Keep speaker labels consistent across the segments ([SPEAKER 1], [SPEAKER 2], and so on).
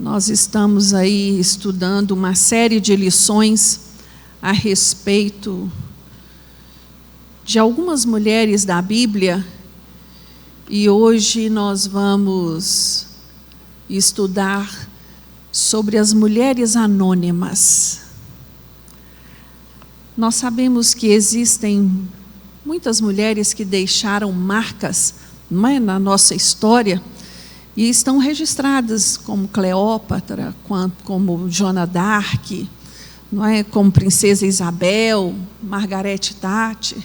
[SPEAKER 1] Nós estamos aí estudando uma série de lições a respeito de algumas mulheres da Bíblia, e hoje nós vamos estudar sobre as mulheres anônimas. Nós sabemos que existem muitas mulheres que deixaram marcas, não é, na nossa história, e estão registradas como Cleópatra, como Joana d'Arc, não é, como Princesa Isabel, Margarete Thatcher,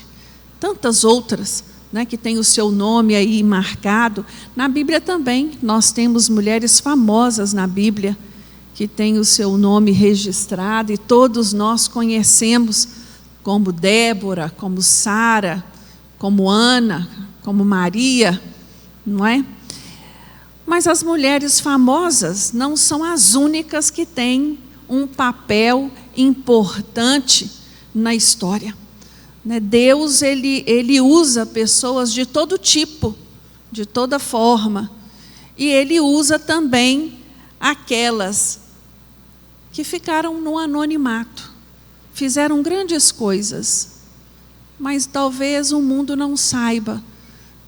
[SPEAKER 1] tantas outras, né, que têm o seu nome aí marcado. Na Bíblia também nós temos mulheres famosas na Bíblia que têm o seu nome registrado e todos nós conhecemos, como Débora, como Sara, como Ana, como Maria, não é? Mas as mulheres famosas não são as únicas que têm um papel importante na história. Deus, ele usa pessoas de todo tipo, de toda forma, e Ele usa também aquelas que ficaram no anonimato, fizeram grandes coisas, mas talvez o mundo não saiba,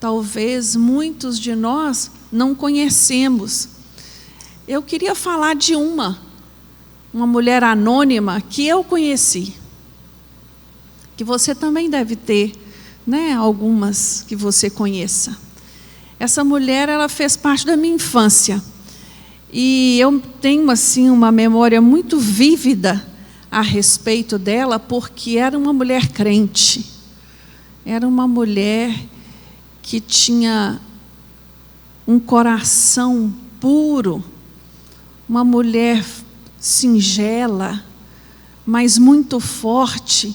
[SPEAKER 1] talvez muitos de nós não conhecemos. Eu queria falar de uma mulher anônima que eu conheci, que você também deve ter, né, algumas que você conheça. Essa mulher, ela fez parte da minha infância, e eu tenho assim uma memória muito vívida a respeito dela, porque era uma mulher crente, era uma mulher que tinha um coração puro, uma mulher singela, mas muito forte,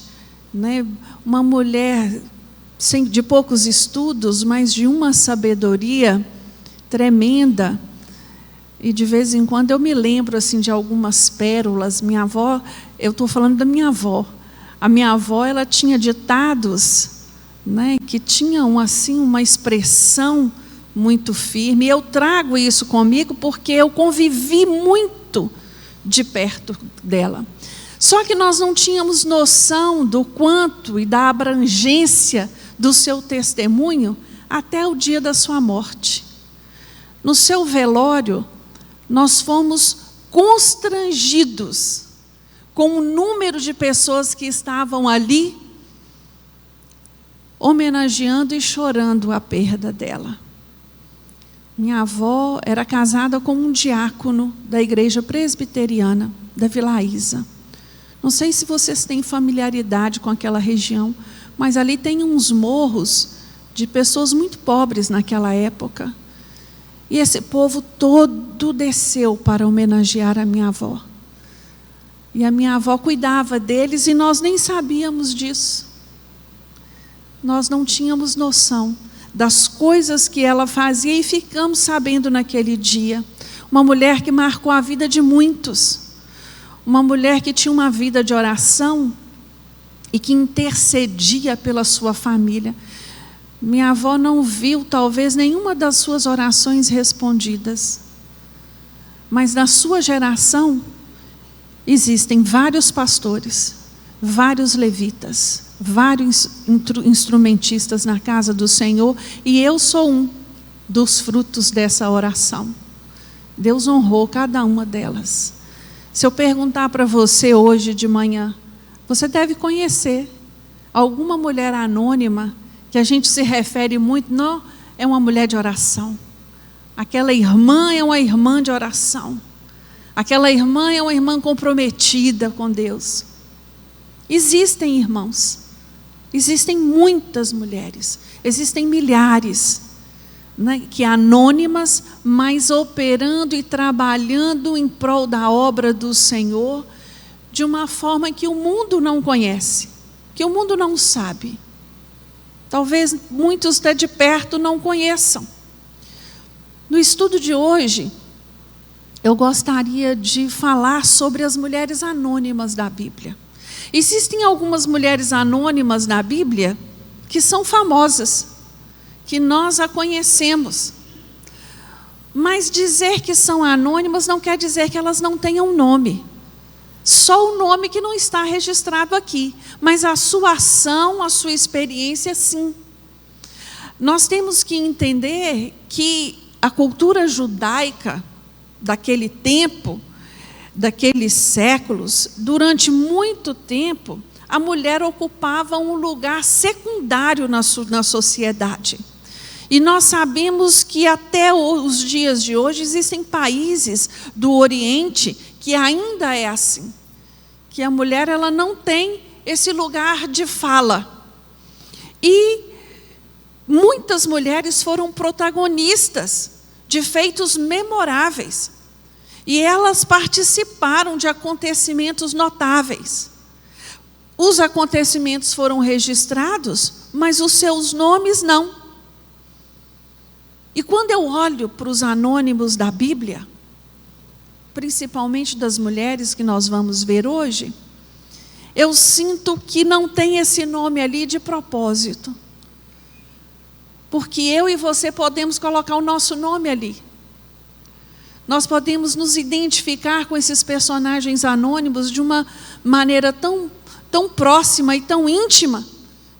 [SPEAKER 1] né? Uma mulher de poucos estudos, mas de uma sabedoria tremenda. E de vez em quando eu me lembro assim, de algumas pérolas. Minha avó, eu estou falando da minha avó. A minha avó, ela tinha ditados, né, que tinham assim, uma expressão muito firme. E eu trago isso comigo porque eu convivi muito de perto dela. Só que nós não tínhamos noção do quanto e da abrangência do seu testemunho até o dia da sua morte. No seu velório, nós fomos constrangidos com o número de pessoas que estavam ali, homenageando e chorando a perda dela. Minha avó era casada com um diácono da igreja presbiteriana da Vila Isa. Não sei se vocês têm familiaridade com aquela região, mas ali tem uns morros de pessoas muito pobres naquela época. E esse povo todo desceu para homenagear a minha avó. E a minha avó cuidava deles e nós nem sabíamos disso. Nós não tínhamos noção das coisas que ela fazia e ficamos sabendo naquele dia. Uma mulher que marcou a vida de muitos. Uma mulher que tinha uma vida de oração e que intercedia pela sua família. Minha avó não viu, talvez, nenhuma das suas orações respondidas. Mas na sua geração, existem vários pastores, vários levitas, vários instrumentistas na casa do Senhor, e eu sou um dos frutos dessa oração. Deus honrou cada uma delas. Se eu perguntar para você hoje de manhã, você deve conhecer alguma mulher anônima que a gente se refere muito, não, é uma mulher de oração. Aquela irmã é uma irmã de oração. Aquela irmã é uma irmã comprometida com Deus. Existem irmãos, existem muitas mulheres, existem milhares, né, que anônimas, mas operando e trabalhando em prol da obra do Senhor, de uma forma que o mundo não conhece, que o mundo não sabe. Talvez muitos até de perto não conheçam. No estudo de hoje, eu gostaria de falar sobre as mulheres anônimas da Bíblia. Existem algumas mulheres anônimas na Bíblia que são famosas, que nós a conhecemos. Mas dizer que são anônimas não quer dizer que elas não tenham nome. Só o nome que não está registrado aqui, mas a sua ação, a sua experiência, sim. Nós temos que entender que a cultura judaica daquele tempo, daqueles séculos, durante muito tempo, a mulher ocupava um lugar secundário na sociedade. E nós sabemos que até os dias de hoje existem países do Oriente que ainda é assim, que a mulher ela não tem esse lugar de fala. E muitas mulheres foram protagonistas de feitos memoráveis. E elas participaram de acontecimentos notáveis. Os acontecimentos foram registrados, mas os seus nomes não. E quando eu olho para os anônimos da Bíblia, principalmente das mulheres que nós vamos ver hoje, eu sinto que não tem esse nome ali de propósito. Porque eu e você podemos colocar o nosso nome ali. Nós podemos nos identificar com esses personagens anônimos de uma maneira tão próxima e tão íntima,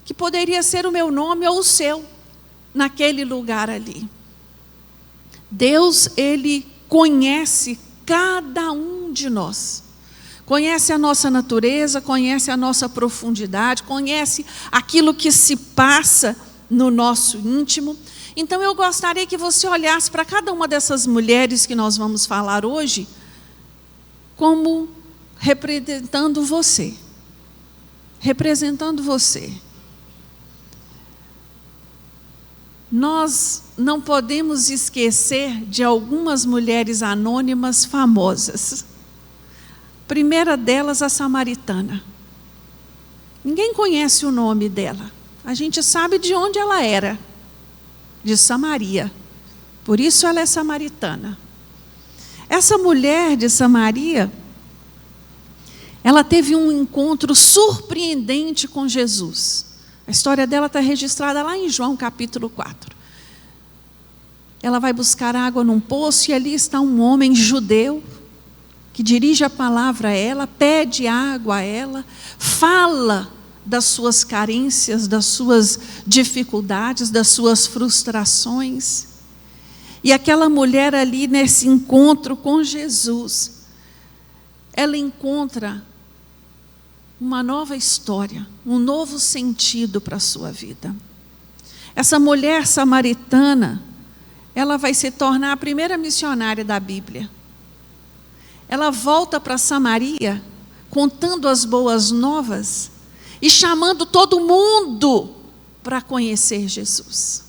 [SPEAKER 1] que poderia ser o meu nome ou o seu, naquele lugar ali. Deus, Ele conhece cada um de nós. Conhece a nossa natureza, conhece a nossa profundidade, conhece aquilo que se passa no nosso íntimo. Então eu gostaria que você olhasse para cada uma dessas mulheres que nós vamos falar hoje, como representando você. Representando você. Nós não podemos esquecer de algumas mulheres anônimas famosas. Primeira delas, a samaritana. Ninguém conhece o nome dela. A gente sabe de onde ela era. De Samaria. Por isso ela é samaritana. Essa mulher de Samaria, ela teve um encontro surpreendente com Jesus. A história dela está registrada lá em João capítulo 4. Ela vai buscar água num poço e ali está um homem judeu que dirige a palavra a ela, pede água a ela, fala das suas carências, das suas dificuldades, das suas frustrações. E aquela mulher ali nesse encontro com Jesus, ela encontra uma nova história, um novo sentido para a sua vida. Essa mulher samaritana, ela vai se tornar a primeira missionária da Bíblia. Ela volta para Samaria, contando as boas novas e chamando todo mundo para conhecer Jesus.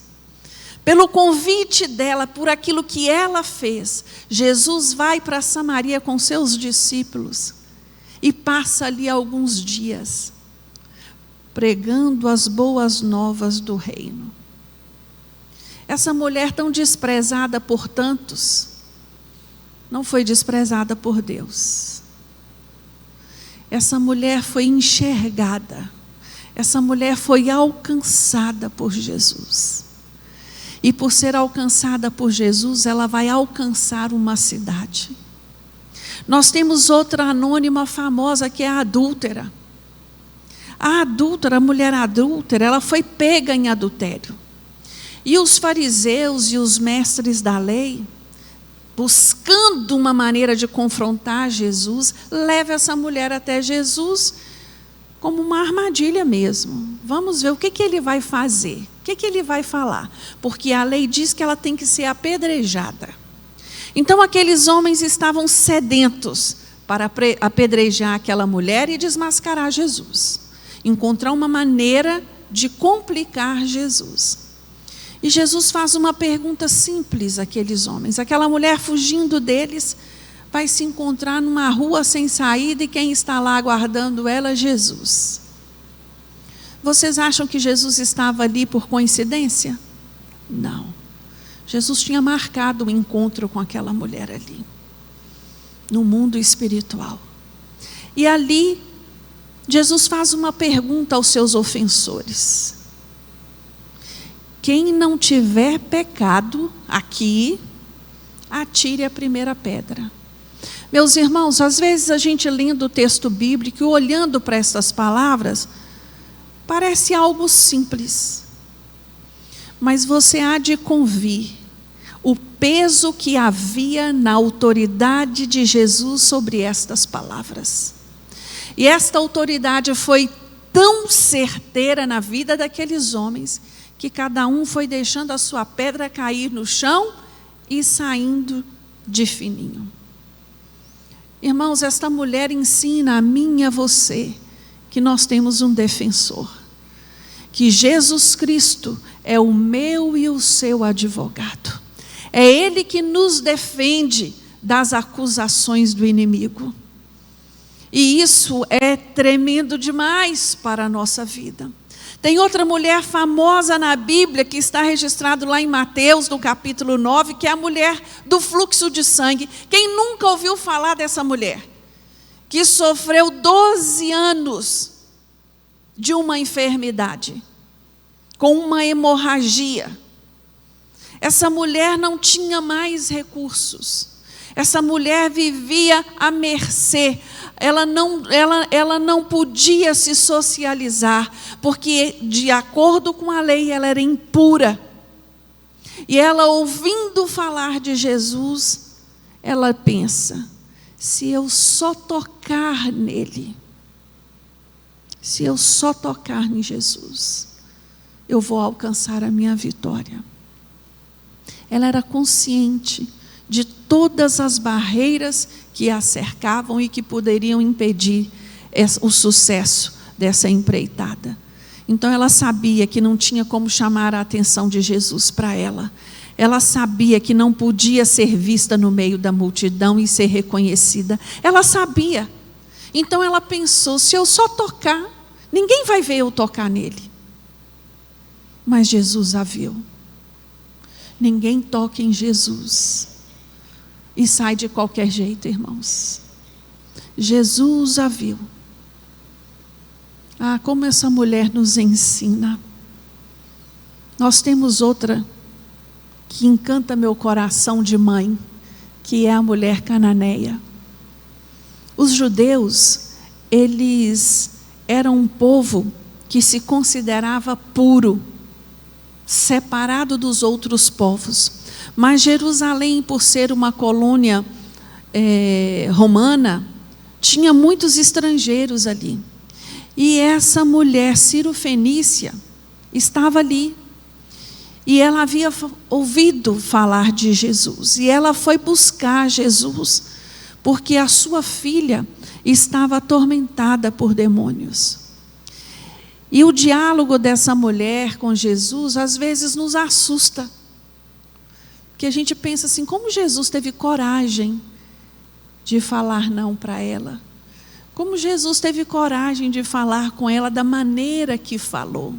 [SPEAKER 1] Pelo convite dela, por aquilo que ela fez, Jesus vai para Samaria com seus discípulos e passa ali alguns dias, pregando as boas novas do reino. Essa mulher tão desprezada por tantos, não foi desprezada por Deus. Essa mulher foi enxergada, essa mulher foi alcançada por Jesus. E por ser alcançada por Jesus, ela vai alcançar uma cidade. Nós temos outra anônima famosa, que é a adúltera. A adúltera, a mulher adúltera, ela foi pega em adultério. E os fariseus e os mestres da lei, buscando uma maneira de confrontar Jesus, leva essa mulher até Jesus como uma armadilha mesmo. Vamos ver o que ele vai fazer, o que ele vai falar. Porque a lei diz que ela tem que ser apedrejada. Então aqueles homens estavam sedentos para apedrejar aquela mulher e desmascarar Jesus. Encontrar uma maneira de complicar Jesus. E Jesus faz uma pergunta simples àqueles homens. Aquela mulher fugindo deles vai se encontrar numa rua sem saída e quem está lá aguardando ela é Jesus. Vocês acham que Jesus estava ali por coincidência? Não. Jesus tinha marcado o encontro com aquela mulher ali, no mundo espiritual. E ali, Jesus faz uma pergunta aos seus ofensores. Quem não tiver pecado aqui, atire a primeira pedra. Meus irmãos, às vezes a gente lendo o texto bíblico e olhando para essas palavras, parece algo simples. Mas você há de convir o peso que havia na autoridade de Jesus sobre estas palavras. E esta autoridade foi tão certeira na vida daqueles homens, que cada um foi deixando a sua pedra cair no chão e saindo de fininho. Irmãos, esta mulher ensina a mim e a você que nós temos um defensor, que Jesus Cristo é o meu e o seu advogado. É Ele que nos defende das acusações do inimigo. E isso é tremendo demais para a nossa vida. Tem outra mulher famosa na Bíblia, que está registrado lá em Mateus, no capítulo 9, que é a mulher do fluxo de sangue. Quem nunca ouviu falar dessa mulher? Que sofreu 12 anos de uma enfermidade, com uma hemorragia. Essa mulher não tinha mais recursos. Essa mulher vivia à mercê. Ela não podia se socializar, porque de acordo com a lei ela era impura. E ela, ouvindo falar de Jesus, ela pensa: se eu só tocar nele, se eu só tocar em Jesus, eu vou alcançar a minha vitória. Ela era consciente de todas as barreiras que a cercavam e que poderiam impedir o sucesso dessa empreitada. Então ela sabia que não tinha como chamar a atenção de Jesus para ela. Ela sabia que não podia ser vista no meio da multidão e ser reconhecida. Ela sabia. Então ela pensou: se eu só tocar, ninguém vai ver eu tocar nele. Mas Jesus a viu. Ninguém toca em Jesus e sai de qualquer jeito, irmãos. Jesus a viu. Ah, como essa mulher nos ensina. Nós temos outra que encanta meu coração de mãe, que é a mulher cananeia. Os judeus, eles eram um povo que se considerava puro, separado dos outros povos. Mas Jerusalém, por ser uma colônia romana, tinha muitos estrangeiros ali. E essa mulher cirofenícia estava ali. E ela havia ouvido falar de Jesus. E ela foi buscar Jesus, porque a sua filha estava atormentada por demônios. E o diálogo dessa mulher com Jesus, às vezes nos assusta. Porque a gente pensa assim: como Jesus teve coragem de falar não para ela? Como Jesus teve coragem de falar com ela da maneira que falou?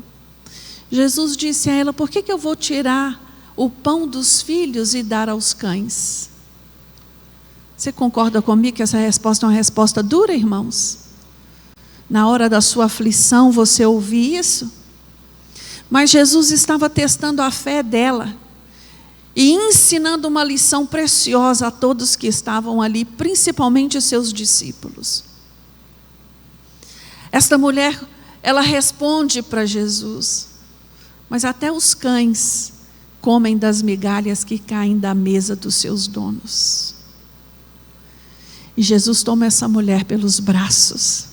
[SPEAKER 1] Jesus disse a ela: por que eu vou tirar o pão dos filhos e dar aos cães? Você concorda comigo que essa resposta é uma resposta dura, irmãos? Na hora da sua aflição você ouvir isso? Mas Jesus estava testando a fé dela e ensinando uma lição preciosa a todos que estavam ali, principalmente os seus discípulos. Esta mulher, ela responde para Jesus: mas até os cães comem das migalhas que caem da mesa dos seus donos. E Jesus toma essa mulher pelos braços,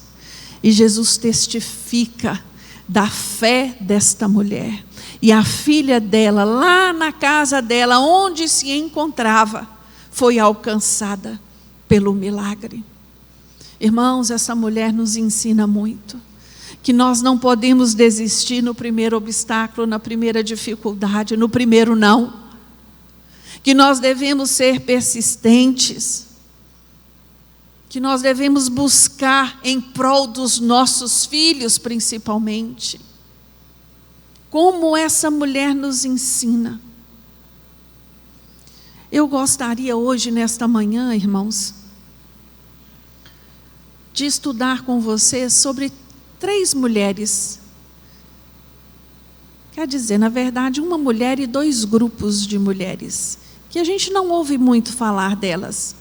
[SPEAKER 1] e Jesus testifica da fé desta mulher. E a filha dela, lá na casa dela, onde se encontrava, foi alcançada pelo milagre. Irmãos, essa mulher nos ensina muito, que nós não podemos desistir no primeiro obstáculo, na primeira dificuldade, no primeiro não. Que nós devemos ser persistentes, que nós devemos buscar em prol dos nossos filhos, principalmente. Como essa mulher nos ensina. Eu gostaria hoje, nesta manhã, irmãos, de estudar com vocês sobre 3 mulheres. Quer dizer, na verdade, uma mulher e 2 grupos de mulheres que a gente não ouve muito falar delas.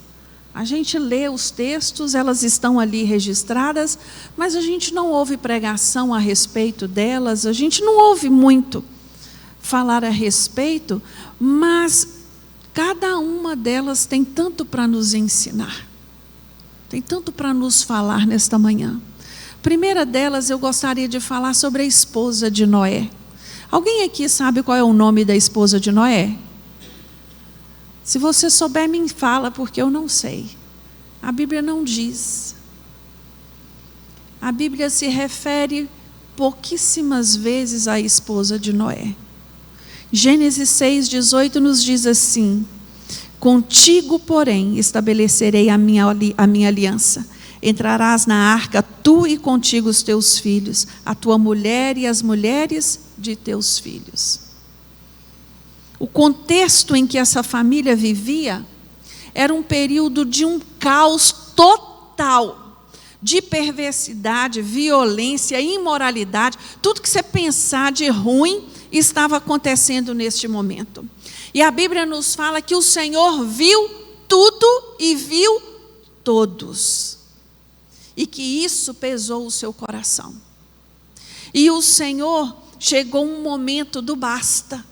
[SPEAKER 1] A gente lê os textos, elas estão ali registradas, mas a gente não ouve pregação a respeito delas, a gente não ouve muito falar a respeito, mas cada uma delas tem tanto para nos ensinar, tem tanto para nos falar nesta manhã. A primeira delas, eu gostaria de falar sobre a esposa de Noé. Alguém aqui sabe qual é o nome da esposa de Noé? Se você souber, me fala, porque eu não sei. A Bíblia não diz. A Bíblia se refere pouquíssimas vezes à esposa de Noé. Gênesis 6:18 nos diz assim: contigo, porém, estabelecerei a minha aliança. Entrarás na arca, tu e contigo os teus filhos, a tua mulher e as mulheres de teus filhos. O contexto em que essa família vivia era um período de um caos total, de perversidade, violência, imoralidade, tudo que você pensar de ruim estava acontecendo neste momento. E a Bíblia nos fala que o Senhor viu tudo e viu todos, e que isso pesou o seu coração. E o Senhor chegou um momento do basta,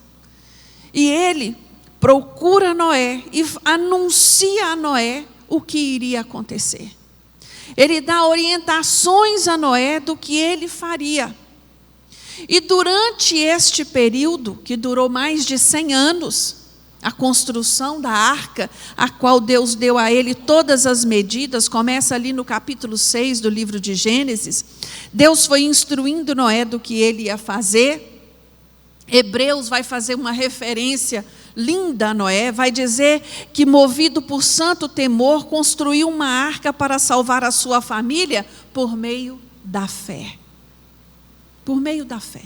[SPEAKER 1] e Ele procura Noé e anuncia a Noé o que iria acontecer. Ele dá orientações a Noé do que ele faria. E durante este período, que durou mais de 100 anos, a construção da arca, a qual Deus deu a ele todas as medidas, começa ali no capítulo 6 do livro de Gênesis. Deus foi instruindo Noé do que ele ia fazer. Hebreus vai fazer uma referência linda a Noé, vai dizer que, movido por santo temor, construiu uma arca para salvar a sua família por meio da fé. Por meio da fé.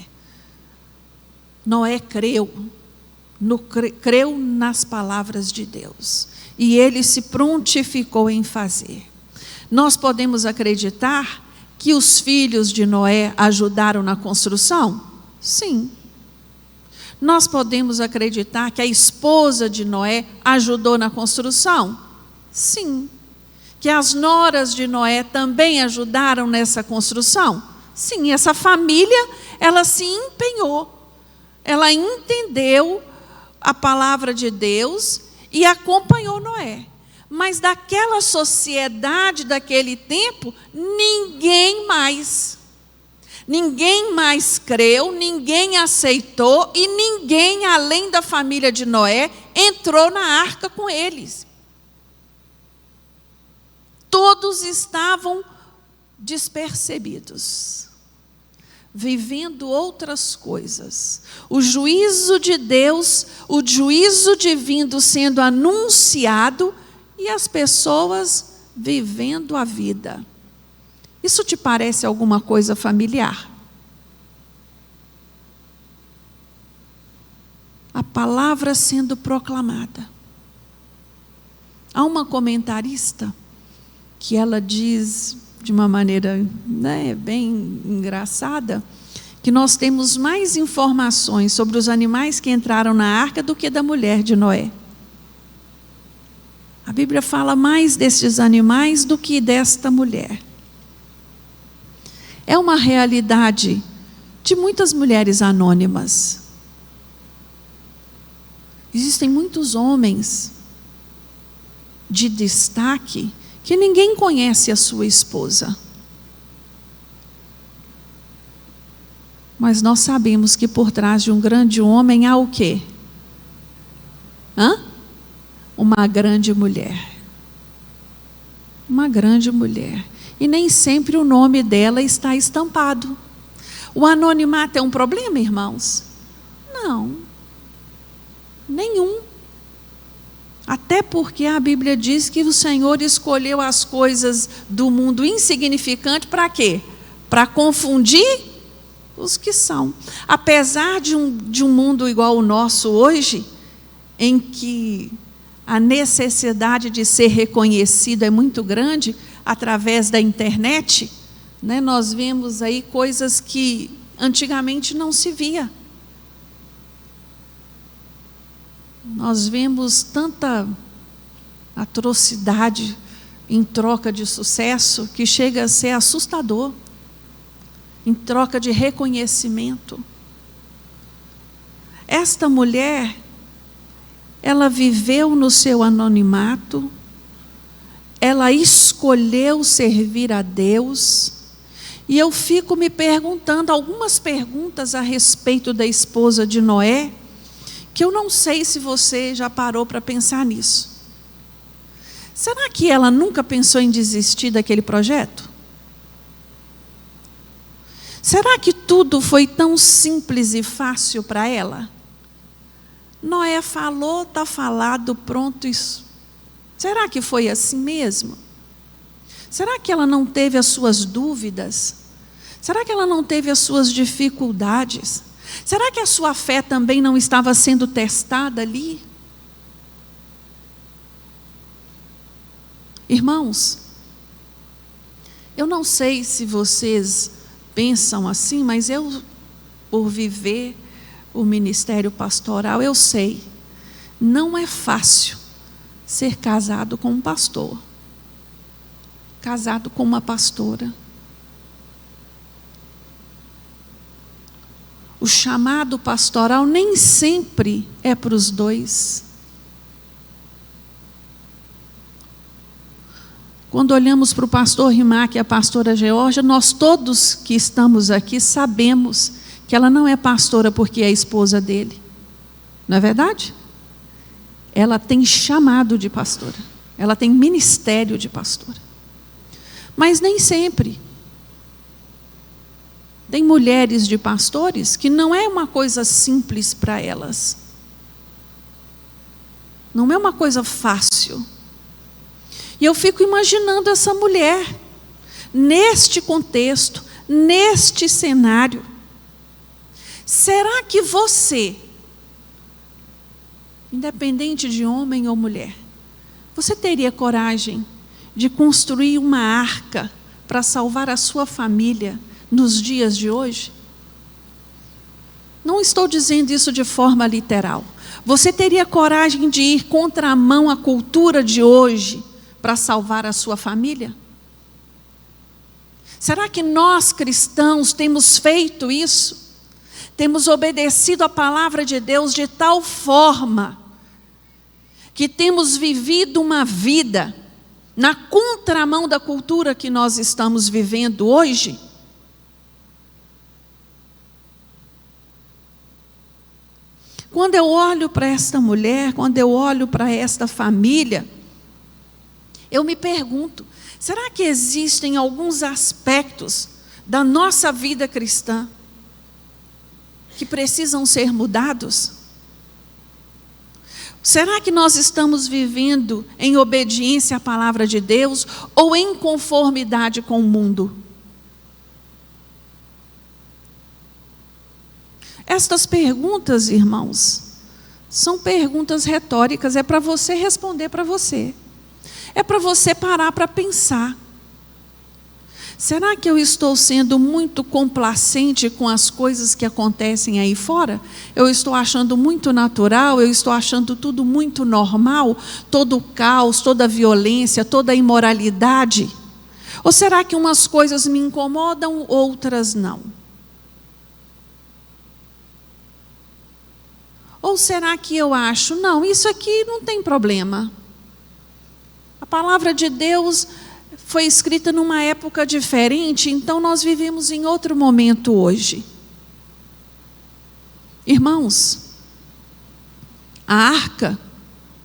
[SPEAKER 1] Noé creu nas palavras de Deus, e ele se prontificou em fazer. Nós podemos acreditar que os filhos de Noé ajudaram na construção? Sim. Nós podemos acreditar que a esposa de Noé ajudou na construção? Sim. Que as noras de Noé também ajudaram nessa construção? Sim. Essa família, ela se empenhou, ela entendeu a palavra de Deus e acompanhou Noé. Mas daquela sociedade, daquele tempo, ninguém mais creu, ninguém aceitou, e ninguém, além da família de Noé, entrou na arca com eles. Todos estavam despercebidos, vivendo outras coisas. O juízo de Deus, o juízo divino sendo anunciado, e as pessoas vivendo a vida. Isso te parece alguma coisa familiar? A palavra sendo proclamada. Há uma comentarista que ela diz de uma maneira, bem engraçada, que nós temos mais informações sobre os animais que entraram na arca do que da mulher de Noé. A Bíblia fala mais desses animais do que desta mulher. É uma realidade de muitas mulheres anônimas. Existem muitos homens de destaque que ninguém conhece a sua esposa. Mas nós sabemos que por trás de um grande homem há o quê? Uma grande mulher. Uma grande mulher. E nem sempre o nome dela está estampado. O anonimato é um problema, irmãos? Não. Nenhum. Até porque a Bíblia diz que o Senhor escolheu as coisas do mundo insignificante para quê? Para confundir os que são. Apesar de um mundo igual ao nosso hoje, em que a necessidade de ser reconhecido é muito grande, através da internet, nós vemos aí coisas que antigamente não se via. nós vemos tanta atrocidade em troca de sucesso que chega a ser assustador, em troca de reconhecimento. Esta mulher, ela viveu no seu anonimato, ela escolheu servir a Deus, e eu fico me perguntando algumas perguntas a respeito da esposa de Noé, que eu não sei se você já parou para pensar nisso. Será que ela nunca pensou em desistir daquele projeto? Será que tudo foi tão simples e fácil para ela? Noé falou, está falado, pronto, isso. Será que foi assim mesmo? Será que ela não teve as suas dúvidas? Será que ela não teve as suas dificuldades? Será que a sua fé também não estava sendo testada ali? Irmãos, eu não sei se vocês pensam assim, mas eu, por viver o ministério pastoral, eu sei, não é fácil ser casado com um pastor, casado com uma pastora. O chamado pastoral nem sempre é para os dois. Quando olhamos para o pastor Rimac e a pastora Georgia, nós todos que estamos aqui sabemos que ela não é pastora porque é esposa dele. Não é verdade? Ela tem chamado de pastora. Ela tem ministério de pastora. Mas nem sempre. Tem mulheres de pastores que não é uma coisa simples para elas. Não é uma coisa fácil. E eu fico imaginando essa mulher, neste contexto, neste cenário. Será que você, independente de homem ou mulher, você teria coragem de construir uma arca para salvar a sua família nos dias de hoje? Não estou dizendo isso de forma literal. Você teria coragem de ir contramão à cultura de hoje para salvar a sua família? Será que nós cristãos temos feito isso? Temos obedecido a palavra de Deus de tal forma que temos vivido uma vida na contramão da cultura que nós estamos vivendo hoje? Quando eu olho para esta mulher, quando eu olho para esta família, eu me pergunto, será que existem alguns aspectos da nossa vida cristã que precisam ser mudados? Será que nós estamos vivendo em obediência à palavra de Deus ou em conformidade com o mundo? Estas perguntas, irmãos, são perguntas retóricas, é para você responder para você. É para você parar para pensar. Será que eu estou sendo muito complacente com as coisas que acontecem aí fora? Eu estou achando muito natural, eu estou achando tudo muito normal, todo o caos, toda a violência, toda a imoralidade? Ou será que umas coisas me incomodam, outras não? Ou será que eu acho, não, isso aqui não tem problema? A palavra de Deus foi escrita numa época diferente, então nós vivemos em outro momento hoje. Irmãos, a arca,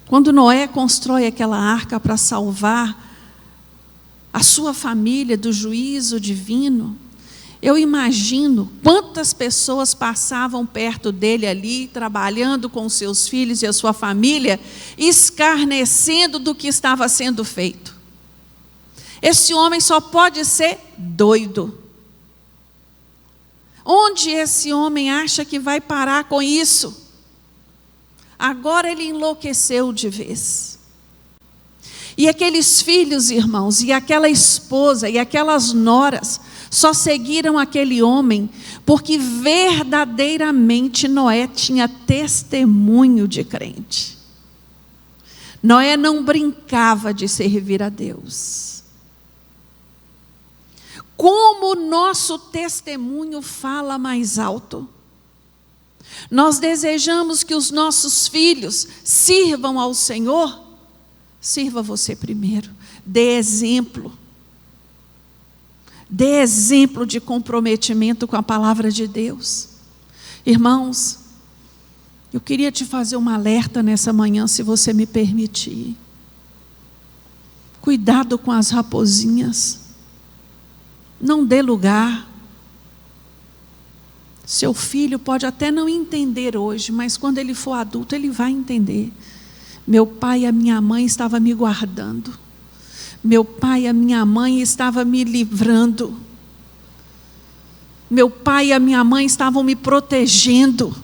[SPEAKER 1] quando Noé constrói aquela arca para salvar a sua família do juízo divino, eu imagino quantas pessoas passavam perto dele ali, trabalhando com seus filhos e a sua família, escarnecendo do que estava sendo feito. Esse homem só pode ser doido. Onde esse homem acha que vai parar com isso? Agora ele enlouqueceu de vez. E aqueles filhos, irmãos, e aquela esposa, e aquelas noras, Só seguiram aquele homem porque verdadeiramente Noé tinha testemunho de crente. Noé não brincava de servir a Deus. Como o nosso testemunho fala mais alto. Nós desejamos que os nossos filhos sirvam ao Senhor. Sirva você primeiro. Dê exemplo. Dê exemplo de comprometimento com a palavra de Deus. Irmãos, eu queria te fazer um alerta nessa manhã, se você me permitir. Cuidado com as raposinhas. Não dê lugar. Seu filho pode até não entender hoje, mas quando ele for adulto, ele vai entender. Meu pai e a minha mãe estavam me guardando. Meu pai e a minha mãe estavam me livrando. Meu pai e a minha mãe estavam me protegendo.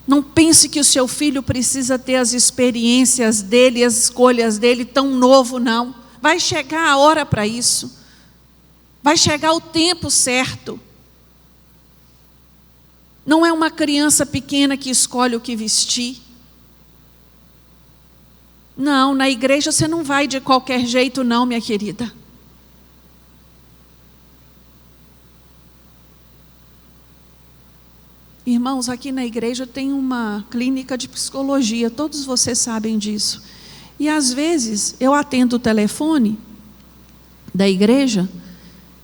[SPEAKER 1] Não pense que o seu filho precisa ter as experiências dele, as escolhas dele tão novo, não. Vai chegar a hora para isso. Vai chegar o tempo certo. Não é uma criança pequena que escolhe o que vestir. Não, na igreja você não vai de qualquer jeito não, minha querida. Irmãos, aqui na igreja tem uma clínica de psicologia, todos vocês sabem disso. E às vezes eu atendo o telefone da igreja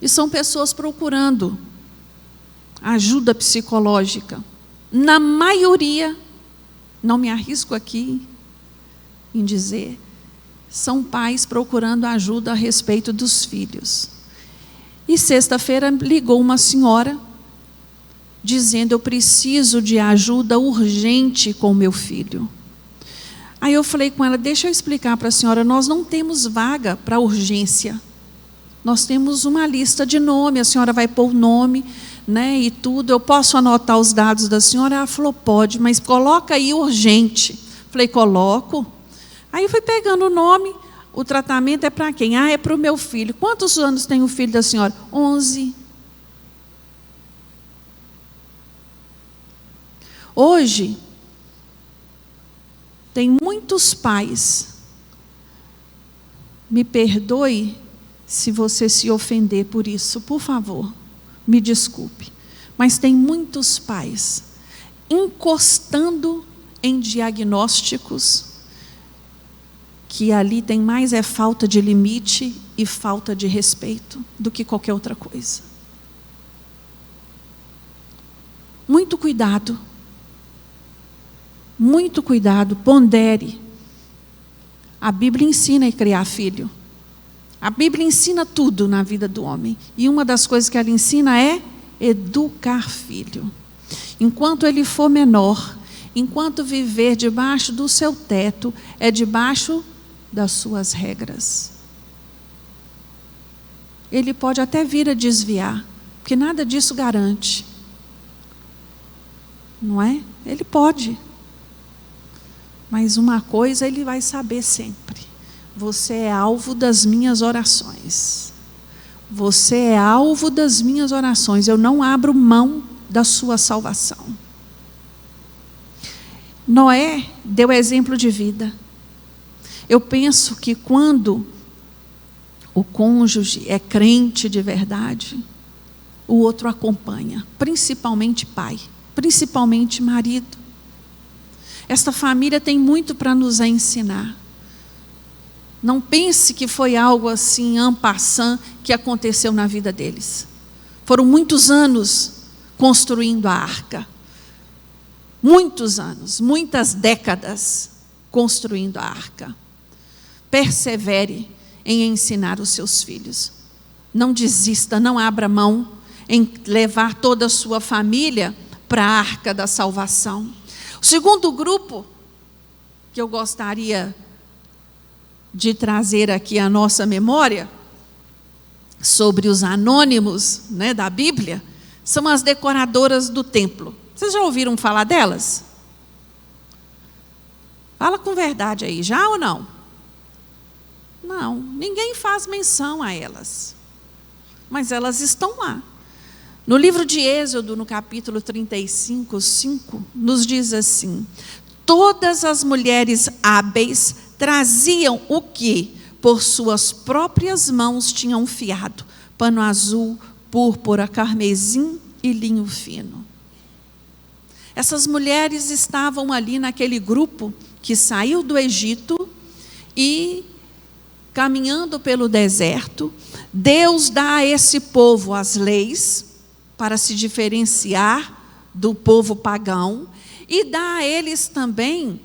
[SPEAKER 1] e são pessoas procurando ajuda psicológica. Na maioria, não me arrisco aqui em dizer, são pais procurando ajuda a respeito dos filhos. E sexta-feira ligou uma senhora dizendo: eu preciso de ajuda urgente com o meu filho. Aí eu falei com ela: deixa eu explicar para a senhora, nós não temos vaga para urgência. Nós temos uma lista de nome, a senhora vai pôr o nome, né, e tudo. Eu posso anotar os dados da senhora? Ela falou: pode, mas coloca aí urgente. Falei: coloco. Aí eu fui pegando o nome. O tratamento é para quem? Ah, é para o meu filho. Quantos anos tem o filho da senhora? 11. Hoje, tem muitos pais, me perdoe se você se ofender por isso, por favor, me desculpe, mas tem muitos pais encostando em diagnósticos que ali tem mais é falta de limite e falta de respeito do que qualquer outra coisa. Muito cuidado. Muito cuidado, pondere. A Bíblia ensina a criar filho. A Bíblia ensina tudo na vida do homem. E uma das coisas que ela ensina é educar filho. Enquanto ele for menor, enquanto viver debaixo do seu teto, é debaixo das suas regras. Ele pode até vir a desviar, porque nada disso garante. Não é? Ele pode. Mas uma coisa ele vai saber sempre: você é alvo das minhas orações. Você é alvo das minhas orações. Eu não abro mão da sua salvação. Noé deu exemplo de vida. Eu penso que quando o cônjuge é crente de verdade, o outro acompanha, principalmente pai, principalmente marido. Esta família tem muito para nos ensinar. Não pense que foi algo assim, en passant, que aconteceu na vida deles. Foram muitos anos construindo a arca. Muitos anos, muitas décadas construindo a arca. Persevere em ensinar os seus filhos. Não desista, não abra mão em levar toda a sua família para a arca da salvação. O segundo grupo que eu gostaria de trazer aqui à nossa memória, sobre os anônimos, né, da Bíblia, são as decoradoras do templo. Vocês já ouviram falar delas? Fala com verdade aí, já ou não? Não, ninguém faz menção a elas. Mas elas estão lá. No livro de Êxodo, no capítulo 35, 5, nos diz assim: todas as mulheres hábeis traziam o que por suas próprias mãos tinham fiado: pano azul, púrpura, carmesim e linho fino. Essas mulheres estavam ali naquele grupo que saiu do Egito e, caminhando pelo deserto, Deus dá a esse povo as leis para se diferenciar do povo pagão e dá a eles também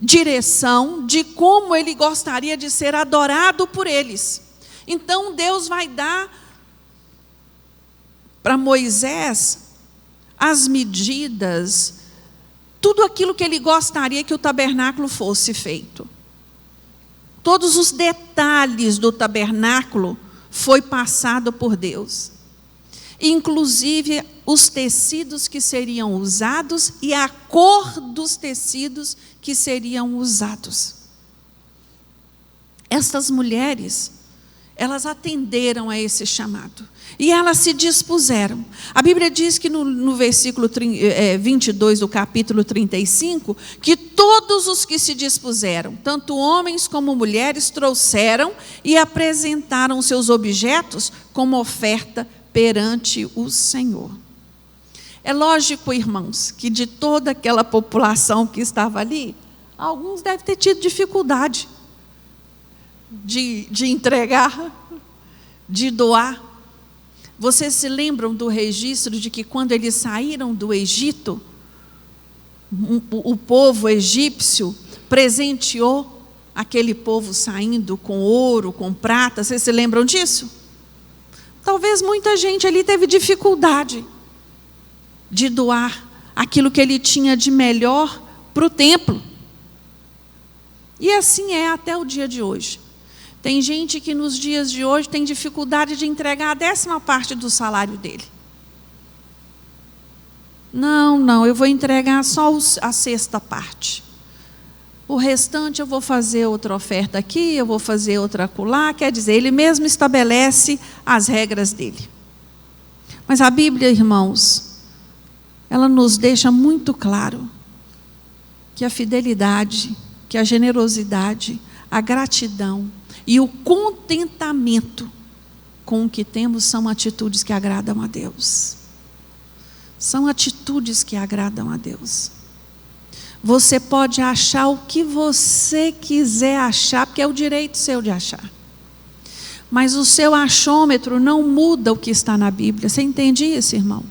[SPEAKER 1] direção de como ele gostaria de ser adorado por eles. Então Deus vai dar para Moisés as medidas, tudo aquilo que ele gostaria que o tabernáculo fosse feito. Todos os detalhes do tabernáculo foi passado por Deus. Inclusive os tecidos que seriam usados e a cor dos tecidos que seriam usados. Estas mulheres, elas atenderam a esse chamado. E elas se dispuseram. A Bíblia diz que no versículo 22 do capítulo 35, que todos os que se dispuseram, tanto homens como mulheres, trouxeram e apresentaram seus objetos como oferta perante o Senhor. É lógico, irmãos, que de toda aquela população que estava ali, alguns devem ter tido dificuldade de entregar, de doar. Vocês se lembram do registro de que quando eles saíram do Egito, o povo egípcio presenteou aquele povo saindo com ouro, com prata? Vocês se lembram disso? Talvez muita gente ali teve dificuldade de doar aquilo que ele tinha de melhor para o templo. E assim é até o dia de hoje. Tem gente que nos dias de hoje tem dificuldade de entregar a 10ª parte do salário dele. Não, eu vou entregar só a 6ª parte. O restante eu vou fazer outra oferta aqui, eu vou fazer outra acolá. Quer dizer, ele mesmo estabelece as regras dele. Mas a Bíblia, irmãos, ela nos deixa muito claro que a fidelidade, que a generosidade, a gratidão e o contentamento com o que temos são atitudes que agradam a Deus. São atitudes que agradam a Deus. Você pode achar o que você quiser achar, porque é o direito seu de achar. Mas o seu achômetro não muda o que está na Bíblia. Você entende isso, irmão?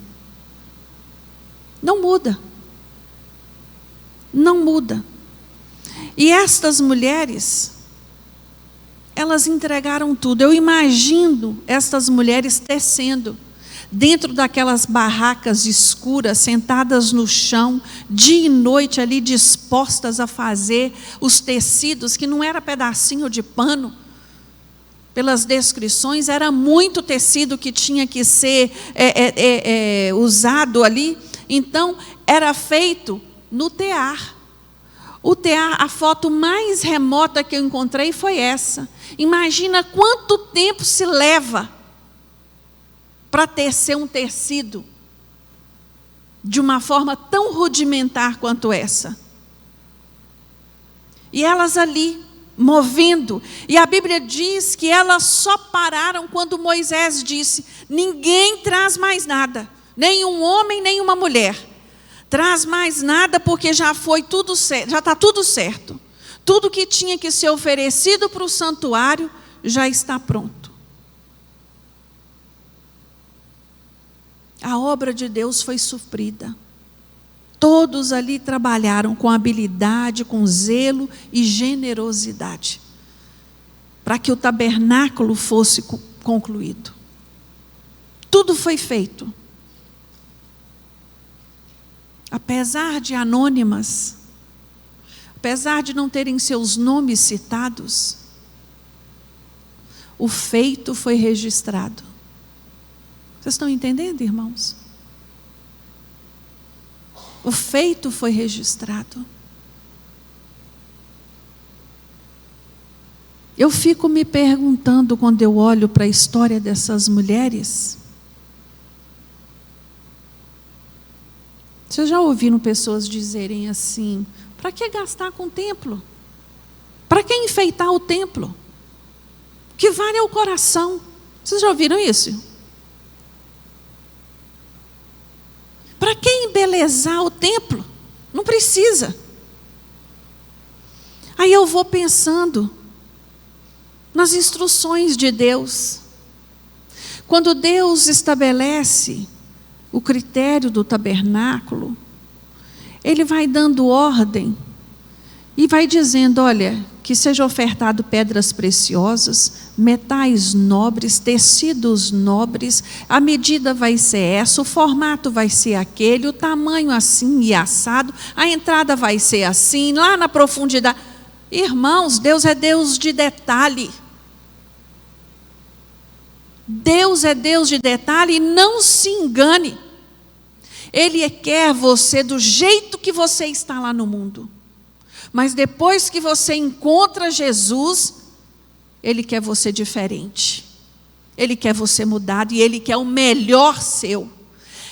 [SPEAKER 1] Não muda. Não muda. E estas mulheres, elas entregaram tudo. Eu imagino estas mulheres tecendo dentro daquelas barracas escuras, sentadas no chão, dia e noite ali dispostas a fazer os tecidos, que não era pedacinho de pano. Pelas descrições, era muito tecido que tinha que ser usado ali. Então, era feito no tear. O tear, a foto mais remota que eu encontrei foi essa. Imagina quanto tempo se leva para tecer um tecido de uma forma tão rudimentar quanto essa. E elas ali, movendo. E a Bíblia diz que elas só pararam quando Moisés disse: ninguém traz mais nada, nem um homem, nem uma mulher. Traz mais nada, porque já foi tudo certo, já está tudo certo. Tudo que tinha que ser oferecido para o santuário já está pronto. A obra de Deus foi suprida. Todos ali trabalharam com habilidade, com zelo e generosidade, para que o tabernáculo fosse concluído. Tudo foi feito. Apesar de anônimas, apesar de não terem seus nomes citados, o feito foi registrado. Vocês estão entendendo, irmãos? O feito foi registrado. Eu fico me perguntando quando eu olho para a história dessas mulheres. Vocês já ouviram pessoas dizerem assim: para que gastar com o templo? Para que enfeitar o templo? O que vale é o coração. Vocês já ouviram isso? Para que embelezar o templo? Não precisa. Aí eu vou pensando nas instruções de Deus. Quando Deus estabelece o critério do tabernáculo, Ele vai dando ordem e vai dizendo: olha, que seja ofertado pedras preciosas, metais nobres, tecidos nobres, a medida vai ser essa, o formato vai ser aquele, o tamanho assim e assado, a entrada vai ser assim, lá na profundidade. Irmãos, Deus é Deus de detalhe. Deus é Deus de detalhe, e não se engane. Ele quer você do jeito que você está lá no mundo. Mas depois que você encontra Jesus, Ele quer você diferente. Ele quer você mudado e Ele quer o melhor seu.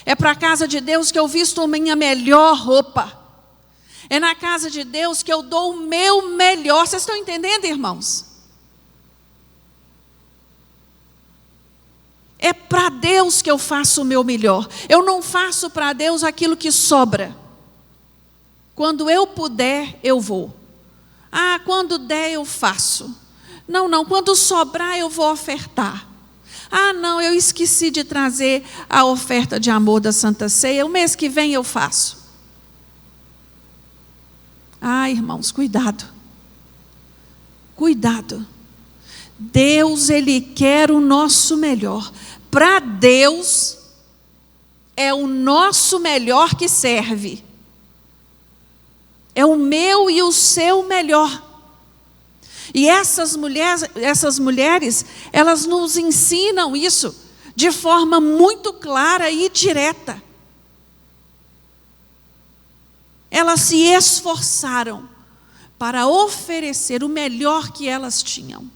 [SPEAKER 1] É para a casa de Deus que eu visto a minha melhor roupa. É na casa de Deus que eu dou o meu melhor. Vocês estão entendendo, irmãos? É para Deus que eu faço o meu melhor. Eu não faço para Deus aquilo que sobra. Quando eu puder, eu vou. Ah, quando der, eu faço. Não, quando sobrar, eu vou ofertar. Ah, não, eu esqueci de trazer a oferta de amor da Santa Ceia. O mês que vem eu faço. Ah, irmãos, cuidado. Cuidado. Deus, Ele quer o nosso melhor. Para Deus, é o nosso melhor que serve. É o meu e o seu melhor. E essas mulheres, elas nos ensinam isso de forma muito clara e direta. Elas se esforçaram para oferecer o melhor que elas tinham.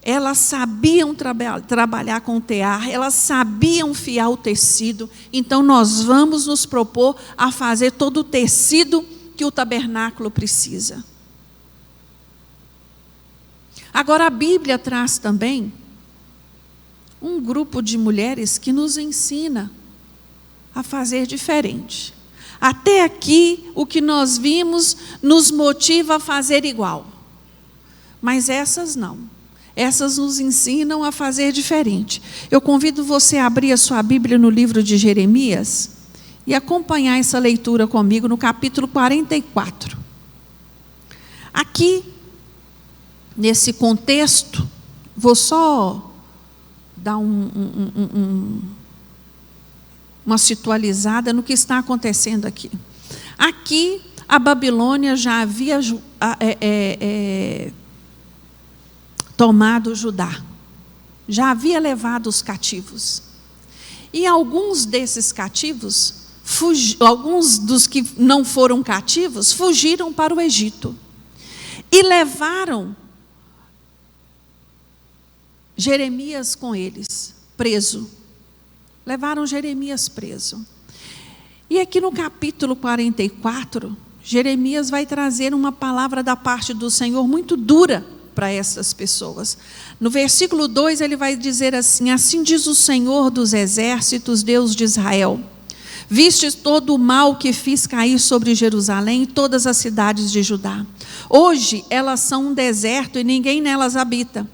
[SPEAKER 1] Elas sabiam trabalhar com tear, elas sabiam fiar o tecido. Então nós vamos nos propor a fazer todo o tecido que o tabernáculo precisa. Agora a Bíblia traz também um grupo de mulheres que nos ensina a fazer diferente. Até aqui, o que nós vimos nos motiva a fazer igual. Mas essas não. Essas nos ensinam a fazer diferente. Eu convido você a abrir a sua Bíblia no livro de Jeremias e acompanhar essa leitura comigo no capítulo 44. Aqui, nesse contexto, vou só dar uma situalizada no que está acontecendo aqui. Aqui, a Babilônia já havia tomado Judá, já havia levado os cativos. E alguns desses cativos, alguns dos que não foram cativos, fugiram para o Egito. E levaram Jeremias com eles, preso. Levaram Jeremias preso. E aqui no capítulo 44, Jeremias vai trazer uma palavra da parte do Senhor muito dura para essas pessoas. No versículo 2 ele vai dizer assim: assim diz o Senhor dos exércitos, Deus de Israel: vistes todo o mal que fiz cair sobre Jerusalém e todas as cidades de Judá. Hoje elas são um deserto e ninguém nelas habita.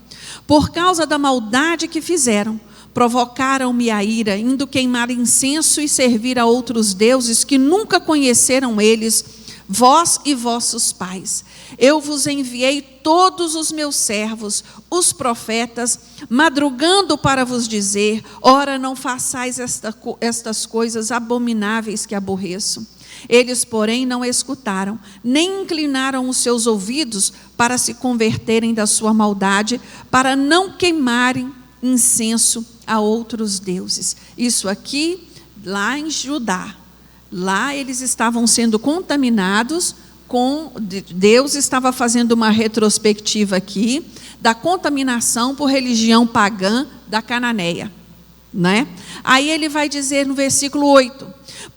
[SPEAKER 1] Por causa da maldade que fizeram, provocaram-me a ira, indo queimar incenso e servir a outros deuses que nunca conheceram eles, vós e vossos pais. Eu vos enviei todos os meus servos, os profetas, madrugando para vos dizer: ora, não façais estas coisas abomináveis que aborreço. Eles, porém, não escutaram, nem inclinaram os seus ouvidos para se converterem da sua maldade, para não queimarem incenso a outros deuses. Isso aqui, lá em Judá. Lá eles estavam sendo contaminados Deus estava fazendo uma retrospectiva aqui da contaminação por religião pagã da Cananeia, né? Aí ele vai dizer no versículo 8: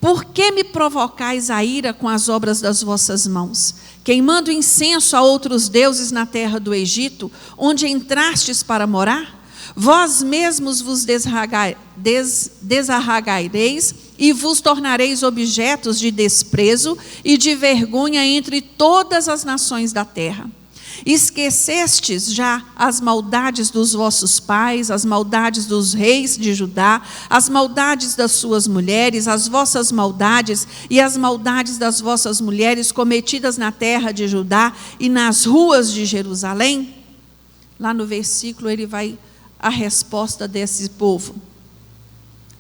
[SPEAKER 1] por que me provocais a ira com as obras das vossas mãos, queimando incenso a outros deuses na terra do Egito, onde entrastes para morar? Vós mesmos vos desarraigareis e vos tornareis objetos de desprezo e de vergonha entre todas as nações da terra. Esquecestes já as maldades dos vossos pais, as maldades dos reis de Judá, as maldades das suas mulheres, as vossas maldades e as maldades das vossas mulheres cometidas na terra de Judá e nas ruas de Jerusalém? Lá no versículo ele vai a resposta desse povo.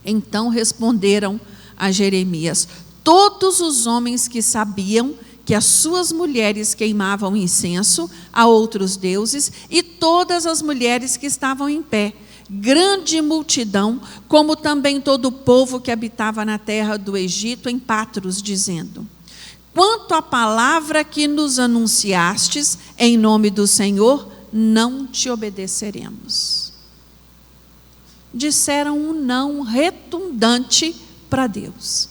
[SPEAKER 1] Então responderam a Jeremias todos os homens que sabiam que as suas mulheres queimavam incenso a outros deuses e todas as mulheres que estavam em pé, grande multidão, como também todo o povo que habitava na terra do Egito em Patros, dizendo: quanto à palavra que nos anunciastes em nome do Senhor, não te obedeceremos. Disseram um não retundante para Deus.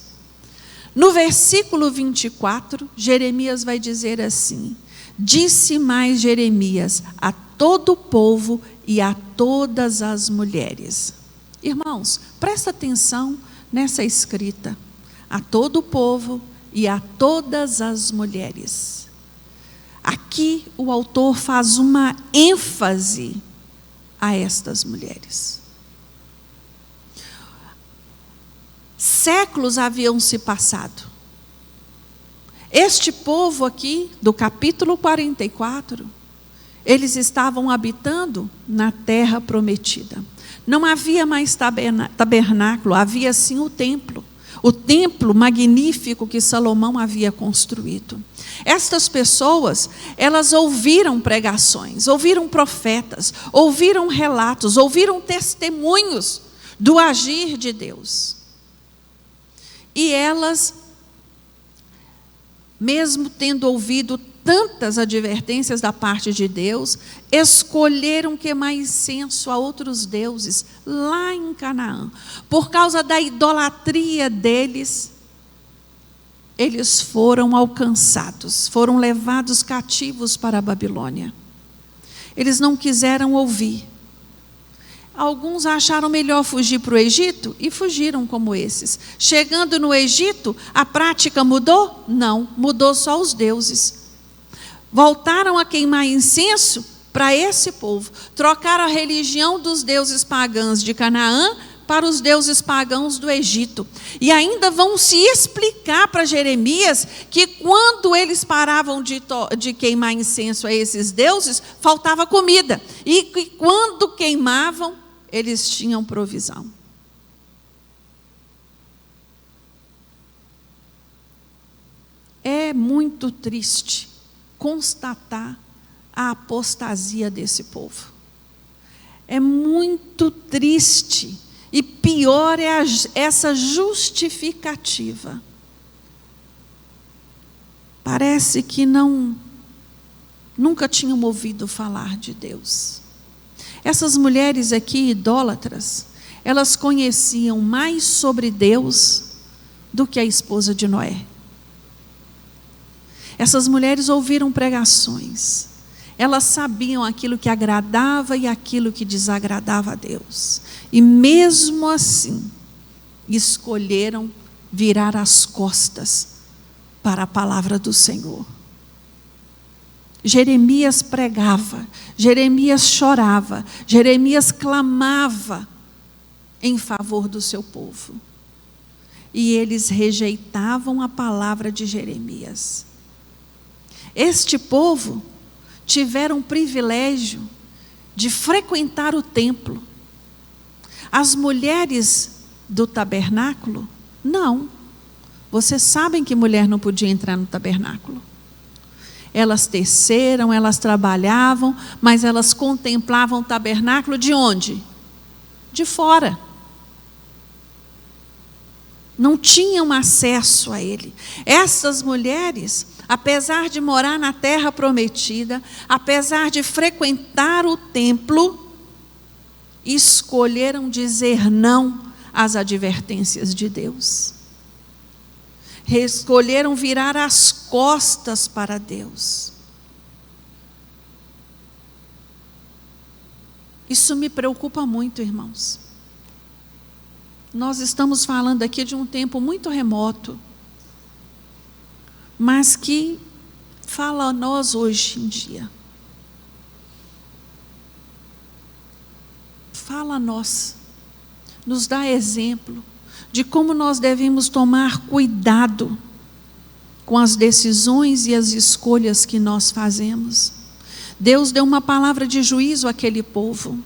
[SPEAKER 1] No versículo 24, Jeremias vai dizer assim: disse mais Jeremias a todo o povo e a todas as mulheres. Irmãos, presta atenção nessa escrita: a todo o povo e a todas as mulheres. Aqui o autor faz uma ênfase a estas mulheres. Séculos haviam se passado. Este povo aqui, do capítulo 44, eles estavam habitando na terra prometida. Não havia mais tabernáculo, havia sim o templo magnífico que Salomão havia construído. Estas pessoas, elas ouviram pregações, ouviram profetas, ouviram relatos, ouviram testemunhos do agir de Deus. E elas, mesmo tendo ouvido tantas advertências da parte de Deus, escolheram queimar incenso a outros deuses lá em Canaã. Por causa da idolatria deles, eles foram alcançados, foram levados cativos para a Babilônia. Eles não quiseram ouvir. Alguns acharam melhor fugir para o Egito e fugiram como esses. Chegando no Egito, a prática mudou? Não, mudou só os deuses. Voltaram a queimar incenso para esse povo. Trocaram a religião dos deuses pagãos de Canaã para os deuses pagãos do Egito. E ainda vão se explicar para Jeremias que quando eles paravam de queimar incenso a esses deuses, faltava comida. E que quando queimavam, eles tinham provisão. É muito triste constatar a apostasia desse povo. É muito triste. E pior é essa justificativa. Parece que nunca tinham ouvido falar de Deus. Essas mulheres aqui, idólatras, elas conheciam mais sobre Deus do que a esposa de Noé. Essas mulheres ouviram pregações. Elas sabiam aquilo que agradava e aquilo que desagradava a Deus. E mesmo assim, escolheram virar as costas para a palavra do Senhor. Jeremias pregava, Jeremias chorava, Jeremias clamava em favor do seu povo. E eles rejeitavam a palavra de Jeremias. Este povo tiveram o privilégio de frequentar o templo. As mulheres do tabernáculo, não. Vocês sabem que mulher não podia entrar no tabernáculo. Elas teceram, elas trabalhavam, mas elas contemplavam o tabernáculo de onde? De fora. Não tinham acesso a ele. Essas mulheres, apesar de morar na terra prometida, apesar de frequentar o templo, escolheram dizer não às advertências de Deus. Escolheram virar as costas para Deus. Isso me preocupa muito, irmãos. Nós estamos falando aqui de um tempo muito remoto, mas que fala a nós hoje em dia. Fala a nós, nos dá exemplo de como nós devemos tomar cuidado com as decisões e as escolhas que nós fazemos. Deus deu uma palavra de juízo àquele povo.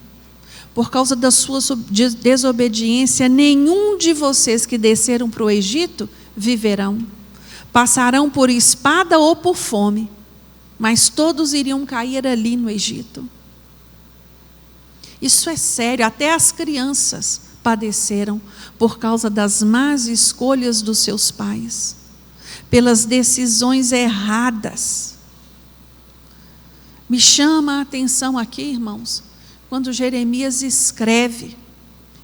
[SPEAKER 1] Por causa da sua desobediência, nenhum de vocês que desceram para o Egito viverão. Passarão por espada ou por fome, mas todos iriam cair ali no Egito. Isso é sério, até as crianças padeceram por causa das más escolhas dos seus pais, pelas decisões erradas. Me chama a atenção aqui, irmãos, quando Jeremias escreve,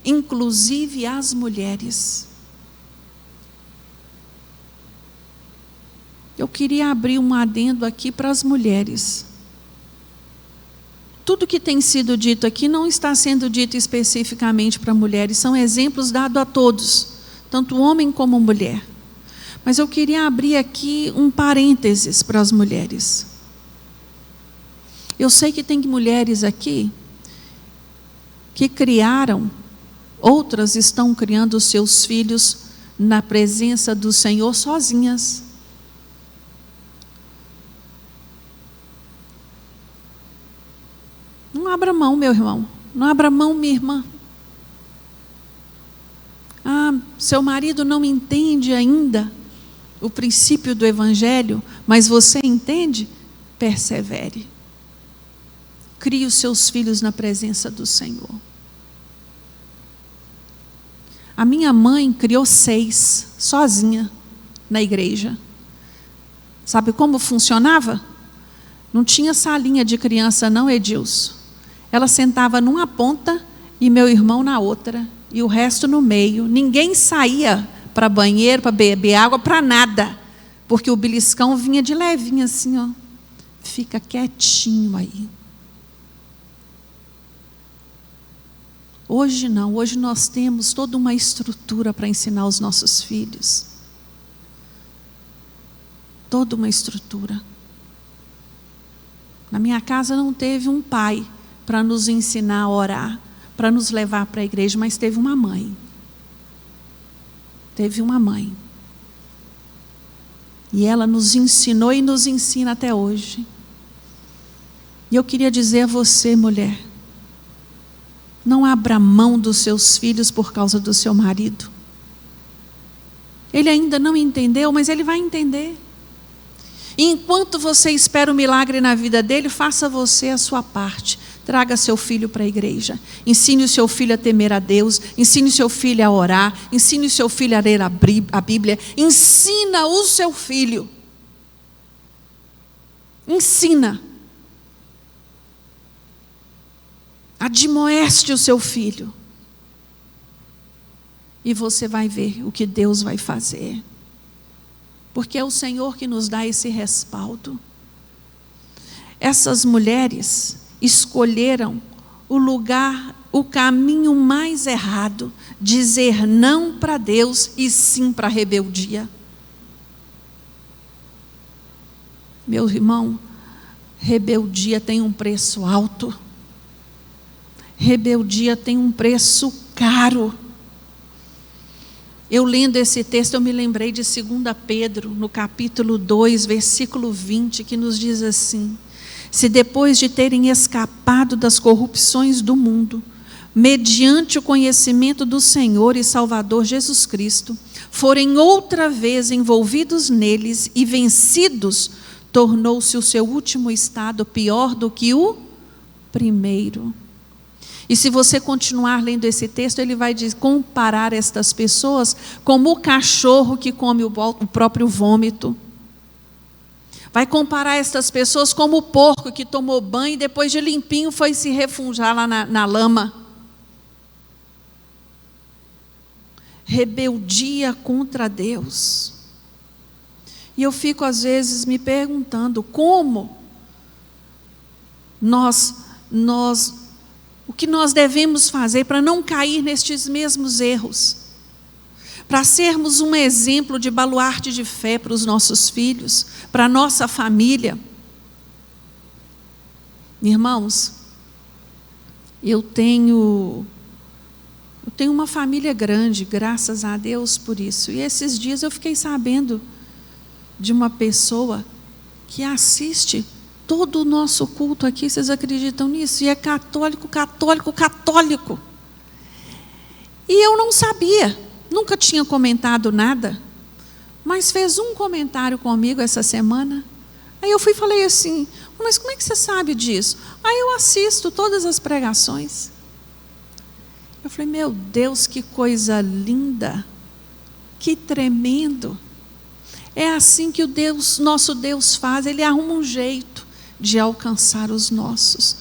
[SPEAKER 1] inclusive às mulheres. Eu queria abrir um adendo aqui para as mulheres. Tudo que tem sido dito aqui não está sendo dito especificamente para mulheres, são exemplos dados a todos, tanto homem como mulher. Mas eu queria abrir aqui um parênteses para as mulheres. Eu sei que tem mulheres aqui que criaram, outras estão criando os seus filhos na presença do Senhor sozinhas. Não abra mão, meu irmão. Não abra mão, minha irmã. Seu marido não entende ainda o princípio do Evangelho, mas você entende? Persevere. Crie os seus filhos na presença do Senhor. A minha mãe criou 6, sozinha, na igreja. Sabe como funcionava? Não tinha salinha de criança não, Edilson. Ela sentava numa ponta e meu irmão na outra, e o resto no meio. Ninguém saía para banheiro, para beber água, para nada, porque o beliscão vinha de levinho assim, ó. Fica quietinho aí. Hoje não, hoje nós temos toda uma estrutura para ensinar os nossos filhos. Toda uma estrutura. Na minha casa não teve um pai para nos ensinar a orar, para nos levar para a igreja, mas teve uma mãe. Teve uma mãe. E ela nos ensinou e nos ensina até hoje. E eu queria dizer a você, mulher, não abra mão dos seus filhos por causa do seu marido. Ele ainda não entendeu, mas ele vai entender. E enquanto você espera o milagre na vida dele, faça você a sua parte. Traga seu filho para a igreja. Ensine o seu filho a temer a Deus. Ensine o seu filho a orar. Ensine o seu filho a ler a Bíblia. Ensina o seu filho. Ensina. Admoeste o seu filho. E você vai ver o que Deus vai fazer. Porque é o Senhor que nos dá esse respaldo. Essas mulheres escolheram o caminho mais errado, dizer não para Deus e sim para a rebeldia. Meu irmão, rebeldia tem um preço alto. Rebeldia tem um preço caro. Eu lendo esse texto, eu me lembrei de 2 Pedro, no capítulo 2, versículo 20, que nos diz assim: se depois de terem escapado das corrupções do mundo, mediante o conhecimento do Senhor e Salvador Jesus Cristo, forem outra vez envolvidos neles e vencidos, tornou-se o seu último estado pior do que o primeiro. E se você continuar lendo esse texto, ele vai comparar estas pessoas como o cachorro que come o próprio vômito. Vai comparar estas pessoas como o porco que tomou banho e depois de limpinho foi se refungar lá na lama. Rebeldia contra Deus. E eu fico às vezes me perguntando como o que nós devemos fazer para não cair nestes mesmos erros, para sermos um exemplo de baluarte de fé para os nossos filhos, para a nossa família. Irmãos, eu tenho uma família grande, graças a Deus por isso. E esses dias eu fiquei sabendo de uma pessoa que assiste todo o nosso culto aqui, vocês acreditam nisso? E é católico. E eu não sabia, nunca tinha comentado nada, mas fez um comentário comigo essa semana. Aí eu fui e falei assim, mas como é que você sabe disso? Aí eu assisto todas as pregações. Eu falei, meu Deus, que coisa linda, que tremendo. É assim que nosso Deus faz, Ele arruma um jeito de alcançar os nossos.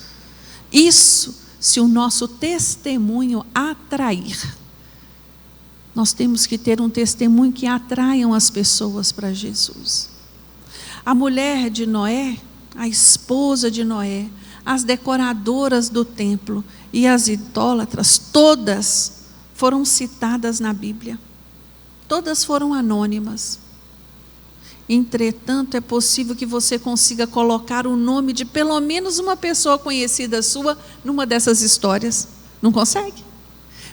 [SPEAKER 1] Isso, se o nosso testemunho atrair. Nós temos que ter um testemunho que atraiam as pessoas para Jesus. A mulher de Noé, a esposa de Noé, as decoradoras do templo e as idólatras, todas foram citadas na Bíblia. Todas foram anônimas. Entretanto, é possível que você consiga colocar o nome de pelo menos uma pessoa conhecida sua numa dessas histórias. Não consegue?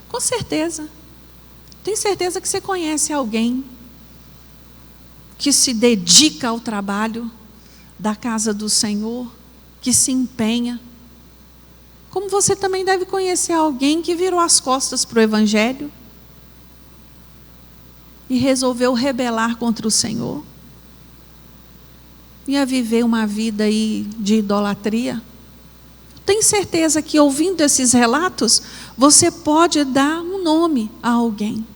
[SPEAKER 1] Com certeza. Tenho certeza que você conhece alguém que se dedica ao trabalho da casa do Senhor, que se empenha. Como você também deve conhecer alguém que virou as costas para o Evangelho e resolveu rebelar contra o Senhor. E a viver uma vida aí de idolatria. Tenho certeza que ouvindo esses relatos, você pode dar um nome a alguém.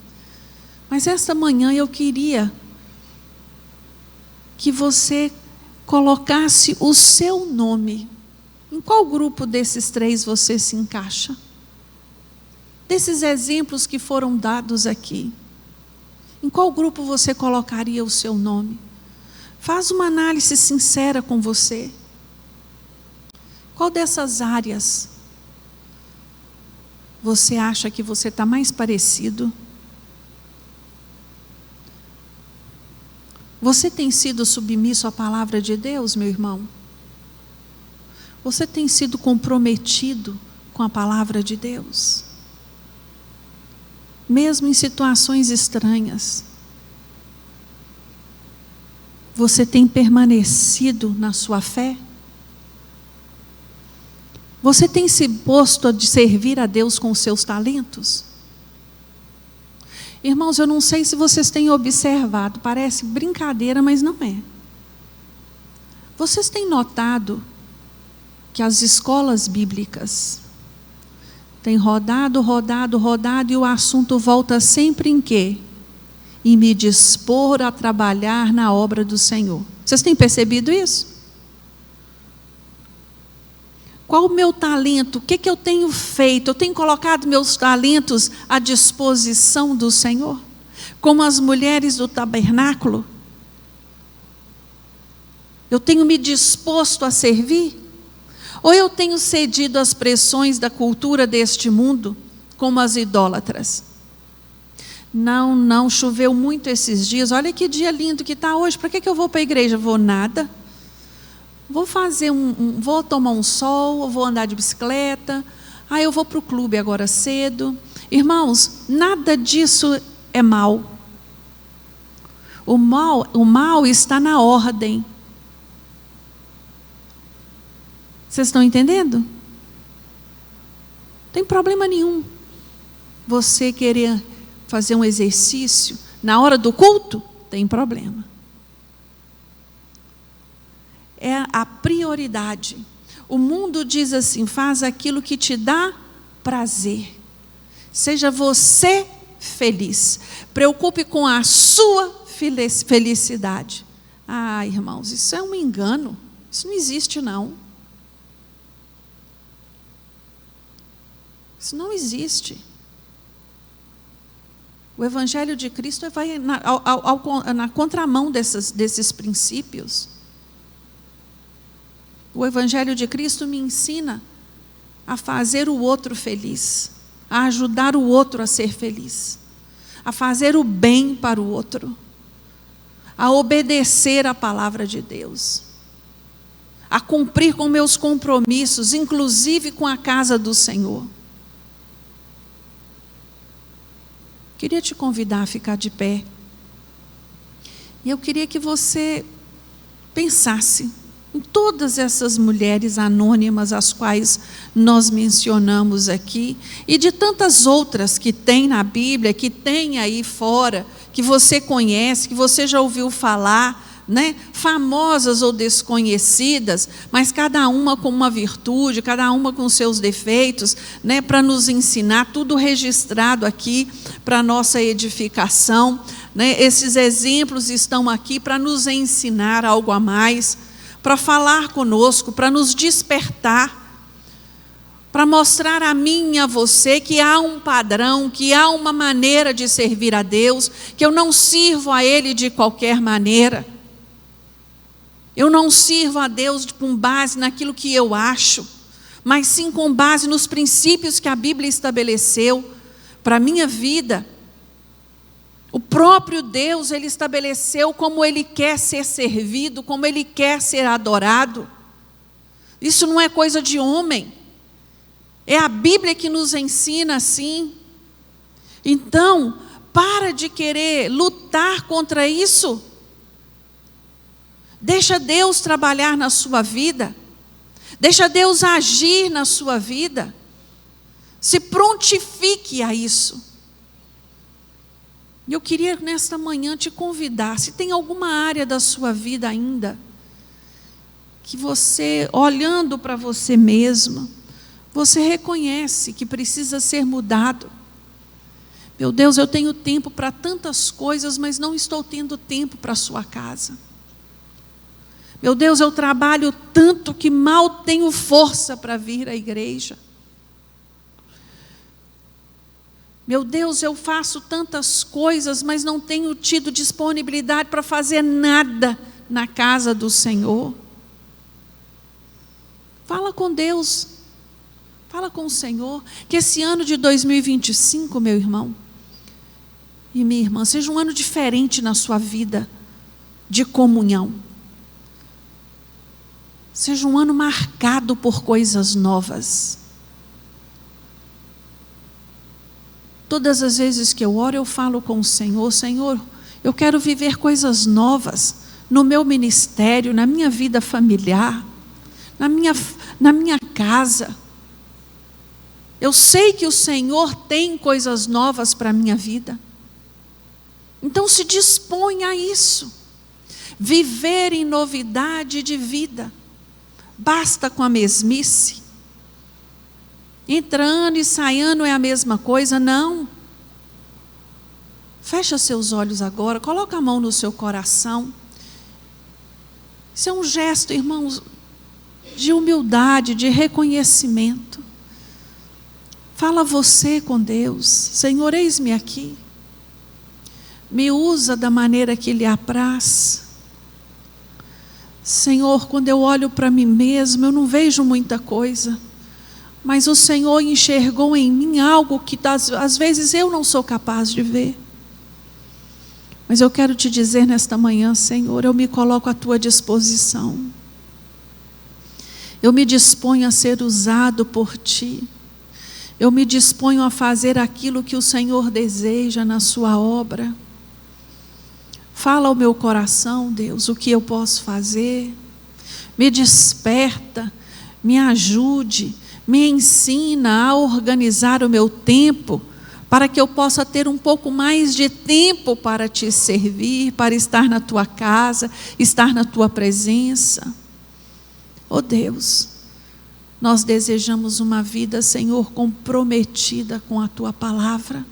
[SPEAKER 1] Mas esta manhã eu queria que você colocasse o seu nome. Em qual grupo desses três você se encaixa? Desses exemplos que foram dados aqui, em qual grupo você colocaria o seu nome? Faz uma análise sincera com você. Qual dessas áreas você acha que você está mais parecido? Você tem sido submisso à palavra de Deus, meu irmão? Você tem sido comprometido com a palavra de Deus? Mesmo em situações estranhas. Você tem permanecido na sua fé? Você tem se posto a servir a Deus com os seus talentos? Irmãos, eu não sei se vocês têm observado, parece brincadeira, mas não é. Vocês têm notado que as escolas bíblicas têm rodado e o assunto volta sempre em quê? E me dispor a trabalhar na obra do Senhor. Vocês têm percebido isso? Qual o meu talento? O que eu tenho feito? Eu tenho colocado meus talentos à disposição do Senhor? Como as mulheres do tabernáculo? Eu tenho me disposto a servir? Ou eu tenho cedido às pressões da cultura deste mundo, como as idólatras? Não, choveu muito esses dias. Olha que dia lindo que está hoje. Para que eu vou para a igreja? Vou nada. Vou vou tomar um sol, vou andar de bicicleta. Eu vou para o clube agora cedo. Irmãos, nada disso é mal. O mal está na ordem. Vocês estão entendendo? Não tem problema nenhum você querer fazer um exercício na hora do culto, tem problema. É a prioridade. O mundo diz assim, faz aquilo que te dá prazer. Seja você feliz. Preocupe com a sua felicidade. Ah, irmãos, isso é um engano. Isso não existe, não. Isso não existe. O Evangelho de Cristo vai na contramão desses princípios. O Evangelho de Cristo me ensina a fazer o outro feliz, a ajudar o outro a ser feliz, a fazer o bem para o outro, a obedecer a palavra de Deus, a cumprir com meus compromissos, inclusive com a casa do Senhor. Queria te convidar a ficar de pé. E eu queria que você pensasse em todas essas mulheres anônimas, as quais nós mencionamos aqui, e de tantas outras que tem na Bíblia, que tem aí fora, que você conhece, que você já ouviu falar, né? Famosas ou desconhecidas, mas cada uma com uma virtude, cada uma com seus defeitos, né? Para nos ensinar, tudo registrado aqui para a nossa edificação, né? Esses exemplos estão aqui para nos ensinar algo a mais, para falar conosco, para nos despertar, para mostrar a mim e a você que há um padrão, que há uma maneira de servir a Deus, que eu não sirvo a Ele de qualquer maneira. Eu não sirvo a Deus com base naquilo que eu acho, mas sim com base nos princípios que a Bíblia estabeleceu para a minha vida. O próprio Deus, Ele estabeleceu como Ele quer ser servido, como Ele quer ser adorado. Isso não é coisa de homem. É a Bíblia que nos ensina assim. Então, para de querer lutar contra isso. Deixa Deus trabalhar na sua vida. Deixa Deus agir na sua vida. Se prontifique a isso. E eu queria nesta manhã te convidar, se tem alguma área da sua vida ainda, que você, olhando para você mesma, você reconhece que precisa ser mudado. Meu Deus, eu tenho tempo para tantas coisas, mas não estou tendo tempo para a sua casa. Meu Deus, eu trabalho tanto que mal tenho força para vir à igreja. Meu Deus, eu faço tantas coisas, mas não tenho tido disponibilidade para fazer nada na casa do Senhor. Fala com Deus, fala com o Senhor, que esse ano de 2025, meu irmão e minha irmã, seja um ano diferente na sua vida de comunhão. Seja um ano marcado por coisas novas. Todas as vezes que eu oro, eu falo com o Senhor: Senhor, eu quero viver coisas novas no meu ministério, na minha vida familiar, na minha casa. Eu sei que o Senhor tem coisas novas para a minha vida. Então se dispõe a isso. Viver em novidade de vida. Basta com a mesmice. Entra ano e sai ano é a mesma coisa? Não. Fecha seus olhos agora, coloca a mão no seu coração. Isso é um gesto, irmãos, de humildade, de reconhecimento. Fala você com Deus: Senhor, eis-me aqui. Me usa da maneira que lhe apraz. Senhor, quando eu olho para mim mesmo, eu não vejo muita coisa. Mas o Senhor enxergou em mim algo que às vezes eu não sou capaz de ver. Mas eu quero te dizer nesta manhã: Senhor, eu me coloco à tua disposição. Eu me disponho a ser usado por ti. Eu me disponho a fazer aquilo que o Senhor deseja na sua obra. Fala ao meu coração, Deus, o que eu posso fazer. Me desperta, me ajude, me ensina a organizar o meu tempo, para que eu possa ter um pouco mais de tempo para te servir, para estar na tua casa, estar na tua presença. Oh Deus, nós desejamos uma vida, Senhor, comprometida com a tua palavra.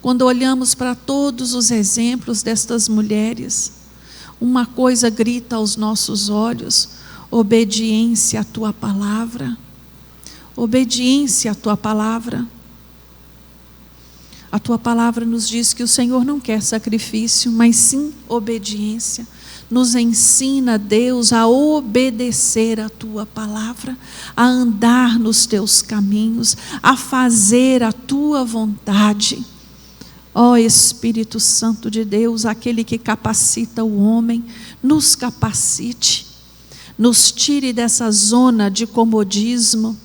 [SPEAKER 1] Quando olhamos para todos os exemplos destas mulheres, uma coisa grita aos nossos olhos: obediência à tua palavra. Obediência à tua palavra. A tua palavra nos diz que o Senhor não quer sacrifício, mas sim obediência. Nos ensina, Deus, a obedecer a tua palavra, a andar nos teus caminhos, a fazer a tua vontade. Ó Espírito Santo de Deus, aquele que capacita o homem, nos capacite, nos tire dessa zona de comodismo,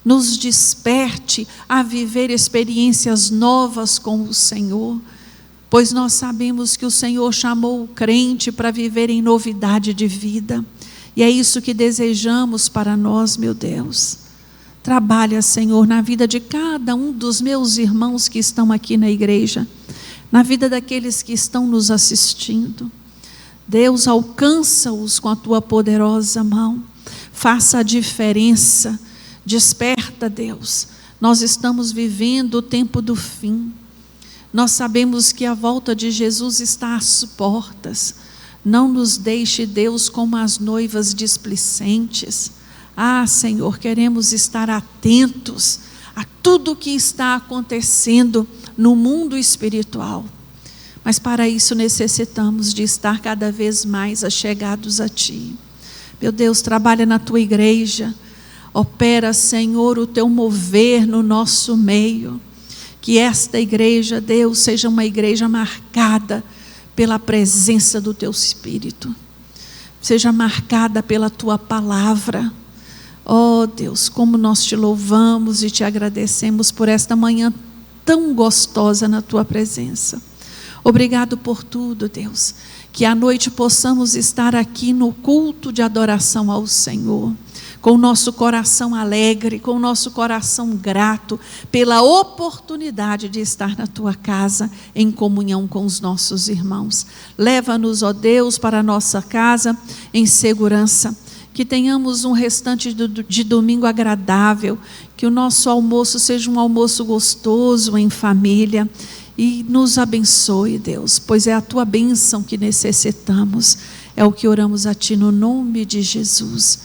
[SPEAKER 1] nos desperte a viver experiências novas com o Senhor, pois nós sabemos que o Senhor chamou o crente para viver em novidade de vida, e é isso que desejamos para nós, meu Deus. Trabalha, Senhor, na vida de cada um dos meus irmãos que estão aqui na igreja, na vida daqueles que estão nos assistindo. Deus, alcança-os com a tua poderosa mão, faça a diferença. Desperta, Deus. Nós estamos vivendo o tempo do fim. Nós sabemos que a volta de Jesus está às portas. Não nos deixe, Deus, como as noivas displicentes. Ah, Senhor, queremos estar atentos a tudo o que está acontecendo no mundo espiritual. Mas para isso necessitamos de estar cada vez mais achegados a Ti. Meu Deus, trabalha na Tua igreja. Opera, Senhor, o Teu mover no nosso meio. Que esta igreja, Deus, seja uma igreja marcada pela presença do Teu Espírito. Seja marcada pela Tua palavra. Oh Deus, como nós Te louvamos e Te agradecemos por esta manhã tão gostosa na Tua presença. Obrigado por tudo, Deus. Que à noite possamos estar aqui no culto de adoração ao Senhor, com o nosso coração alegre, com o nosso coração grato pela oportunidade de estar na Tua casa em comunhão com os nossos irmãos. Leva-nos, ó Deus, para a nossa casa em segurança, que tenhamos um restante de domingo agradável, que o nosso almoço seja um almoço gostoso em família, e nos abençoe, Deus, pois é a Tua bênção que necessitamos. É o que oramos a Ti no nome de Jesus.